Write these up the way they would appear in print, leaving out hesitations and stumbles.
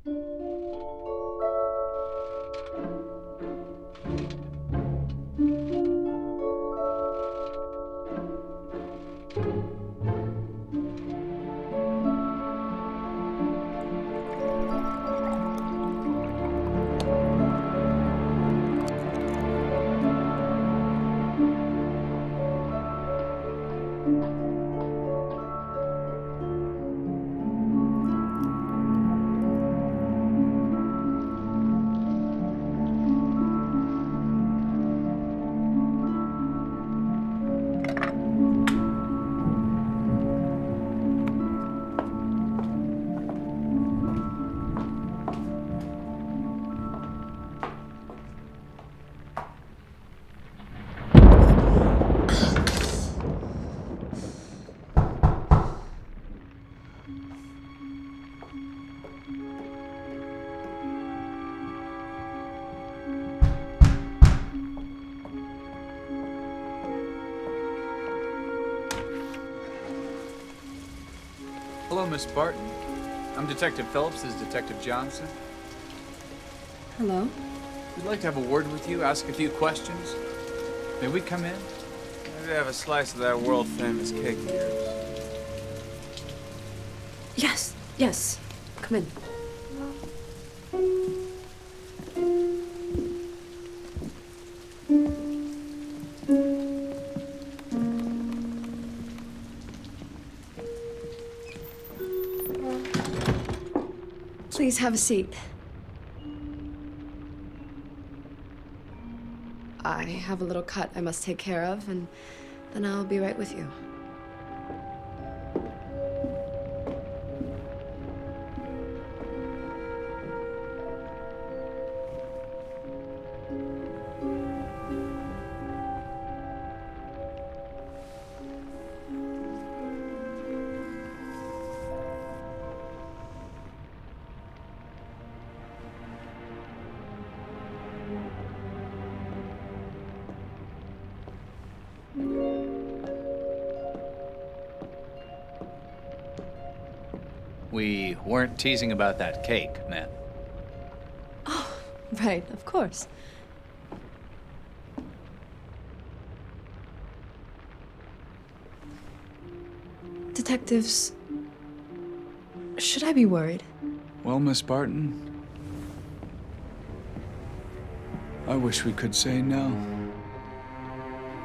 Hello, Miss Barton. I'm Detective Phillips. This is Detective Johnson. Hello. We'd like to have a word with you, ask a few questions. May we come in? Maybe have a slice of that world-famous cake of yours. Yes. Come in. Please have a seat. I have a little cut I must take care of, and then I'll be right with you. We weren't teasing about that cake, ma'am. Oh, right, of course. Detectives, should I be worried? Well, Miss Barton, I wish we could say no.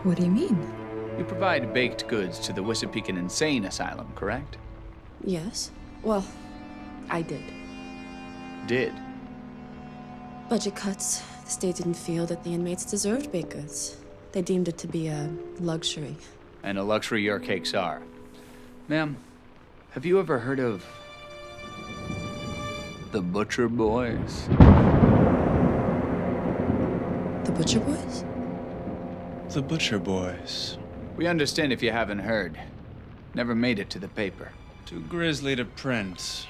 What do you mean? You provide baked goods to the Wissapequen Insane Asylum, correct? Yes. Well, I did. Did? Budget cuts. The state didn't feel that the inmates deserved baked goods. They deemed it to be a luxury. And a luxury your cakes are. Ma'am, have you ever heard of the Butcher Boys? The Butcher Boys? The Butcher Boys. We understand if you haven't heard. Never made it to the paper. Too grisly to print.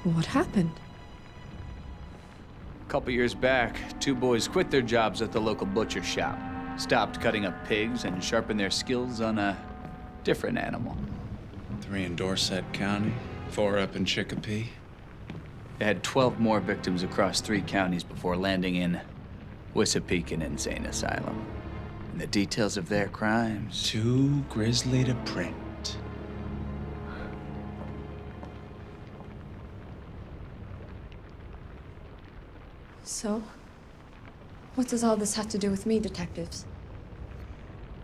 What happened? A couple years back, two boys quit their jobs at the local butcher shop, stopped cutting up pigs, and sharpened their skills on a different animal. 3 in Dorset County, 4 up in Chicopee. They had 12 more victims across 3 counties before landing in Wissapequen Insane Asylum. And the details of their crimes... Too grisly to print. So, what does all this have to do with me, detectives?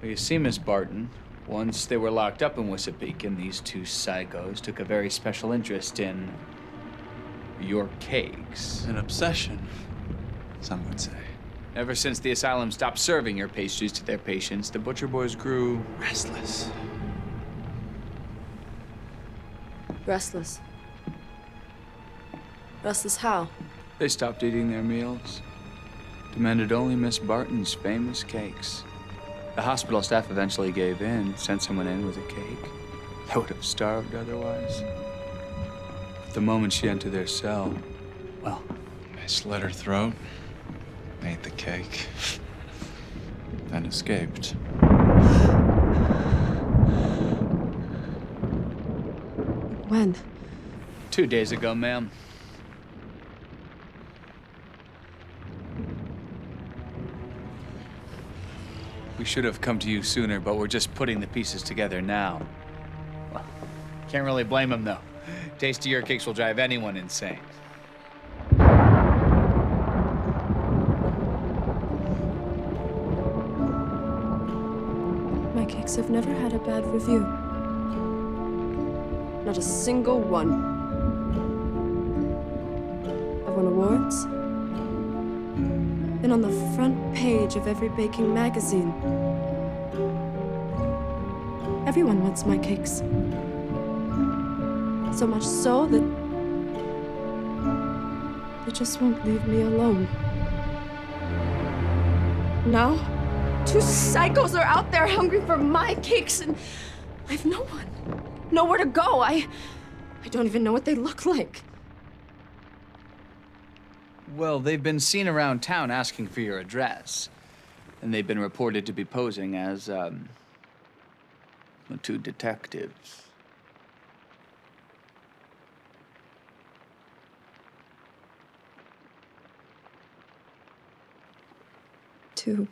Well, you see, Miss Barton, once they were locked up in Wissapequen, these two psychos took a very special interest in your cakes. An obsession, some would say. Ever since the asylum stopped serving your pastries to their patients, the Butcher Boys grew Restless. Restless. Restless how? They stopped eating their meals, demanded only Miss Barton's famous cakes. The hospital staff eventually gave in, sent someone in with a cake. They would have starved otherwise. The moment she entered their cell, well... They slit her throat, ate the cake, then escaped. When? 2 days ago, ma'am. We should have come to you sooner, but we're just putting the pieces together now. Well, can't really blame them, though. Taste of your cakes will drive anyone insane. My cakes have never had a bad review. Not a single one. I've won awards. Been on the front page of every baking magazine. Everyone wants my cakes. So much so that they just won't leave me alone. Now, 2 psychos are out there hungry for my cakes, and I've no one. Nowhere to go. I don't even know what they look like. Well, they've been seen around town asking for your address. And they've been reported to be posing as, 2 detectives. Two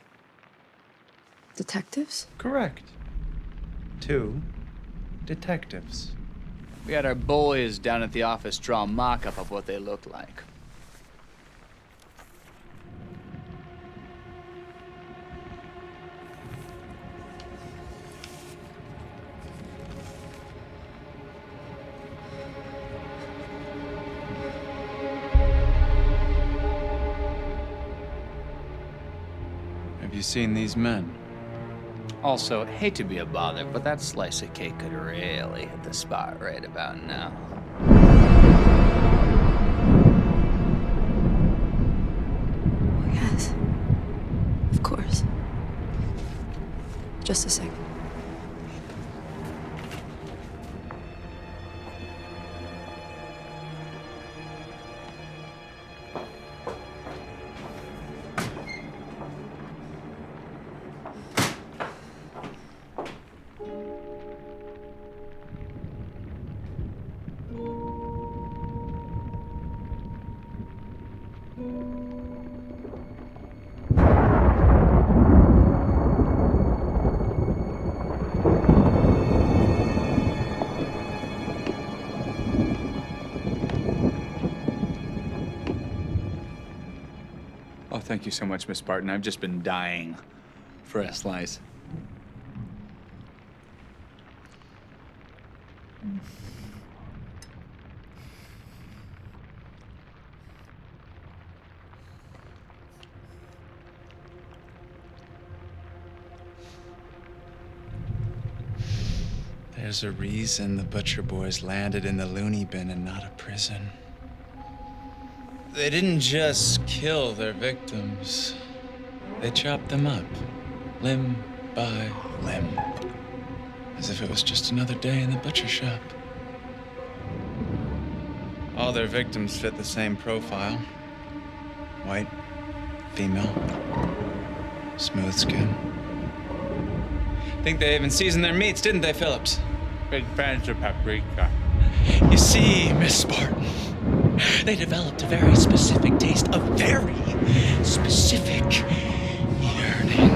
detectives? Correct. 2 detectives. We had our boys down at the office draw a mock-up of what they look like. Have you seen these men? Also, hate to be a bother, but that slice of cake could really hit the spot right about now. Oh, yes. Of course. Just a second. Oh, thank you so much, Miss Barton. I've just been dying for a slice. There's a reason the butcher boys landed in the loony bin and not a prison. They didn't just kill their victims. They chopped them up, limb by limb, as if it was just another day in the butcher shop. All their victims fit the same profile. White, female, smooth skin. Think they even seasoned their meats, didn't they, Phillips? Big fans of paprika. You see, Miss Barton, they developed a very specific taste, a very specific yearning.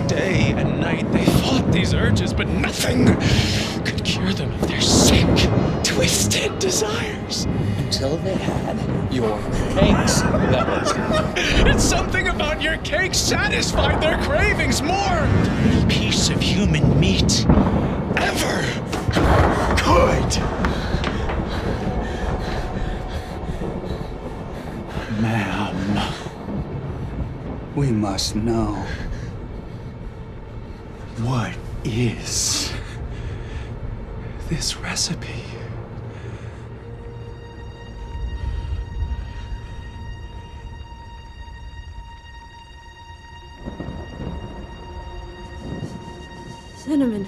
Day and night they fought these urges, but nothing could cure them of their sick, twisted desires. Until they had your cakes. And something about your cake satisfied their cravings more than any piece of human meat ever could. Ma'am, we must know. What is This recipe. Cinnamon.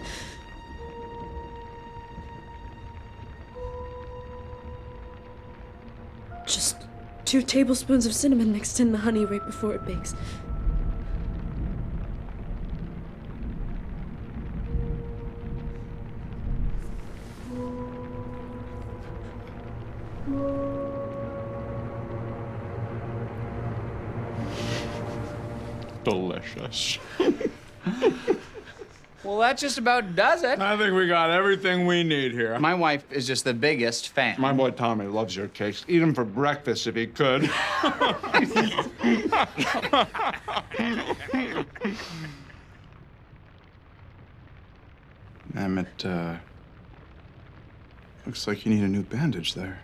Just 2 tablespoons of cinnamon mixed in the honey right before it bakes. Delicious. Well, that just about does it. I think we got everything we need here. My wife is just the biggest fan. My boy Tommy loves your cakes. Eat them for breakfast if he could. Emmett, looks like you need a new bandage there.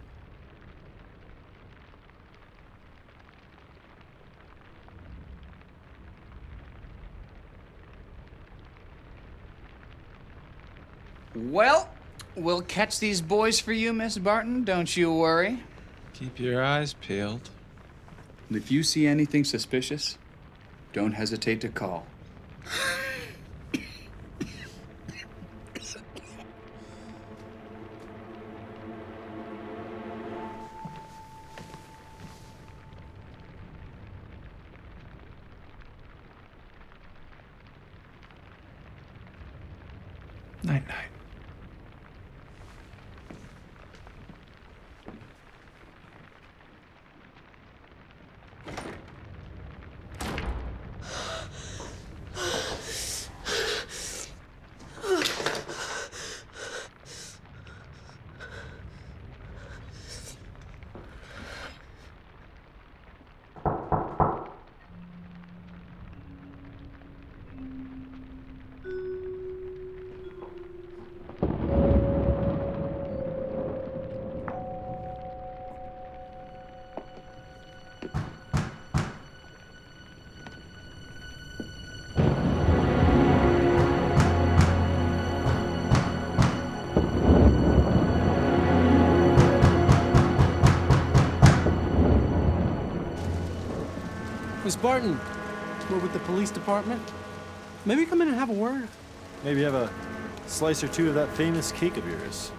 Well, we'll catch these boys for you, Miss Barton. Don't you worry. Keep your eyes peeled. And if you see anything suspicious, don't hesitate to call. Night-night. Miss Barton, we're with the police department. Maybe come in and have a word. Maybe have a slice or two of that famous cake of yours.